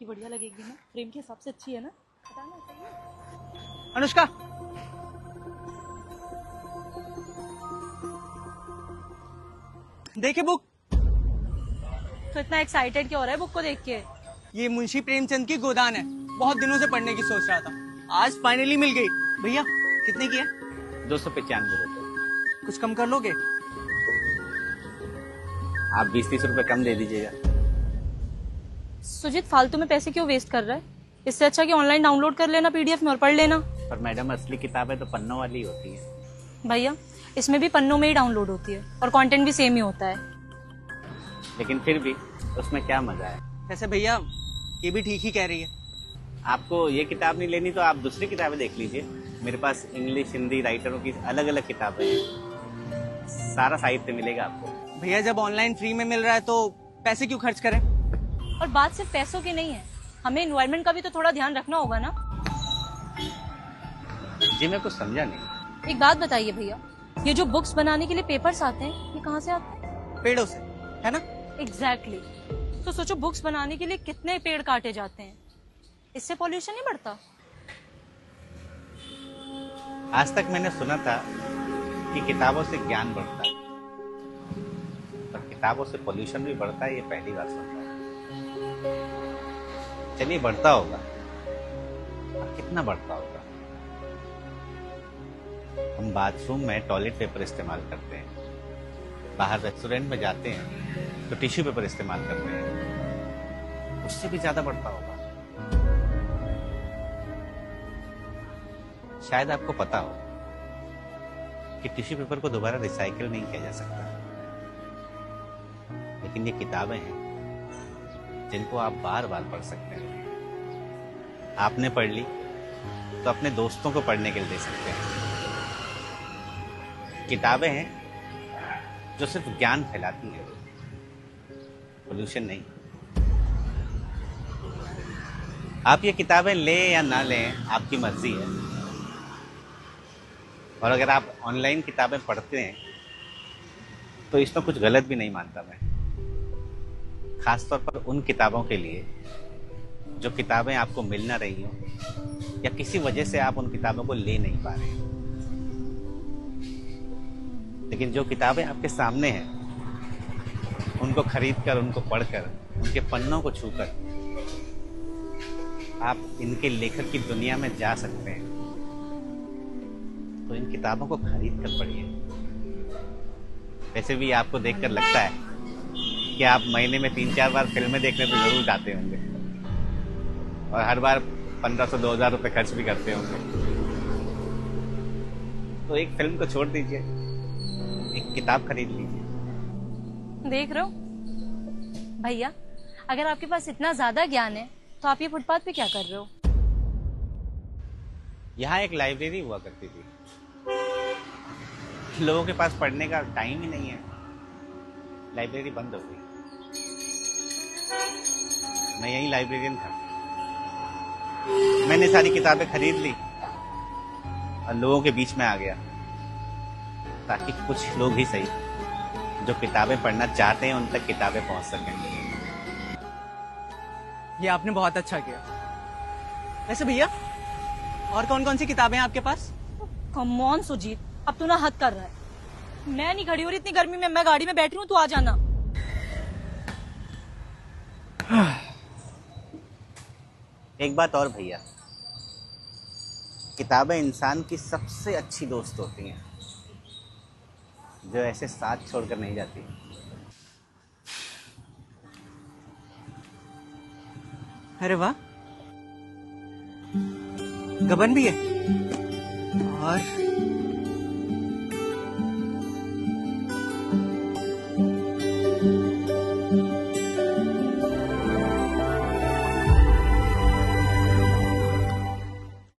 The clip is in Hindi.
ये बढ़िया लगेगी ना, फ्रेम के हिसाब से अच्छी है ना। बताना सही है। अनुष्का, देखे बुक। तो इतना एक्साइटेड क्यों हो रहा है बुक को देख के? ये मुंशी प्रेमचंद की गोदान है, बहुत दिनों से पढ़ने की सोच रहा था, आज फाइनली मिल गई। भैया कितने की है? 295 रुपए। कुछ कम कर लोगे? आप 20-30 रुपए कम दे दीजिएगा। सुजीत फालतू में पैसे क्यों वेस्ट कर रहा है? इससे अच्छा कि ऑनलाइन डाउनलोड कर लेना पीडीएफ में और पढ़ लेना। पर मैडम असली किताबें तो पन्नों वाली होती है। भैया इसमें भी पन्नों में ही डाउनलोड होती है और कंटेंट भी सेम ही होता है। लेकिन फिर भी उसमें क्या मजा है। वैसे भैया ये भी ठीक ही कह रही है। आपको ये किताब नहीं लेनी तो आप दूसरी किताबें देख लीजिए। मेरे पास इंग्लिश हिंदी राइटरों की अलग अलग किताबें हैं, सारा साहित्य मिलेगा आपको। भैया जब ऑनलाइन फ्री में मिल रहा है तो पैसे क्यों खर्च करें? और बात सिर्फ पैसों की नहीं है, हमें एनवायरनमेंट का भी तो थोड़ा ध्यान रखना होगा ना। जी मैं कुछ समझा नहीं। एक बात बताइए भैया, ये जो बुक्स बनाने के लिए पेपर्स आते हैं ये कहाँ से आते हैं? पेड़ों से, है ना? एग्जैक्टली। तो सोचो बुक्स बनाने के लिए कितने पेड़ काटे जाते हैं, इससे पॉल्यूशन नहीं बढ़ता? आज तक मैंने सुना था कि किताबों से ज्ञान बढ़ता है, पर किताबों से पोल्यूशन भी बढ़ता है, ये पहली बार सुन रहा हूं। चलिए बढ़ता होगा, पर कितना बढ़ता होगा? हम बाथरूम में टॉयलेट पेपर इस्तेमाल करते हैं, बाहर रेस्टोरेंट में जाते हैं तो टिश्यू पेपर इस्तेमाल करते हैं, उससे भी ज्यादा बढ़ता होगा। शायद आपको पता हो कि टिश्यू पेपर को दोबारा रिसाइकिल नहीं किया जा सकता, लेकिन ये किताबें हैं जिनको आप बार बार पढ़ सकते हैं। आपने पढ़ ली तो अपने दोस्तों को पढ़ने के लिए दे सकते हैं। किताबें हैं जो सिर्फ ज्ञान फैलाती है, पोल्यूशन नहीं। आप ये किताबें लें या ना लें आपकी मर्जी है, और अगर आप ऑनलाइन किताबें पढ़ते हैं तो इसमें कुछ गलत भी नहीं मानता मैं, खासतौर पर उन किताबों के लिए जो किताबें आपको मिल ना रही हो या किसी वजह से आप उन किताबों को ले नहीं पा रहे हैं। लेकिन जो किताबें आपके सामने हैं उनको खरीदकर, उनको पढ़कर, उनके पन्नों को छूकर आप इनके लेखक की दुनिया में जा सकते हैं। तो इन किताबों को खरीद कर पढ़िए। वैसे भी आपको देखकर लगता है कि आप महीने में 3-4 बार फिल्में देखने तो जरूर जाते होंगे, और हर बार 1500-2000 रुपए खर्च भी करते होंगे। तो एक फिल्म को छोड़ दीजिए, एक किताब खरीद लीजिए। देख रहे हो भैया, अगर आपके पास इतना ज्यादा ज्ञान है तो आप ये फुटपाथ पे क्या कर रहे हो? यहाँ एक लाइब्रेरी हुआ करती थी, लोगों के पास पढ़ने का टाइम ही नहीं है, लाइब्रेरी बंद हो गई। मैं यही लाइब्रेरियन था, मैंने सारी किताबें खरीद ली और लोगों के बीच में आ गया, ताकि कुछ लोग ही सही जो किताबें पढ़ना चाहते हैं उन तक किताबें पहुंच सकें। ये आपने बहुत अच्छा किया। वैसे भैया और कौन कौन सी किताबें हैं आपके पास? कम ऑन सुजीत, अब तू ना हद कर रहा है। मैं नहीं खड़ी हो रही इतनी गर्मी में, मैं गाड़ी में बैठ रही हूँ, तू आ जाना। एक बात और भैया, किताबें इंसान की सबसे अच्छी दोस्त होती हैं, जो ऐसे साथ छोड़कर नहीं जाती। अरे वाह, गबन भी है और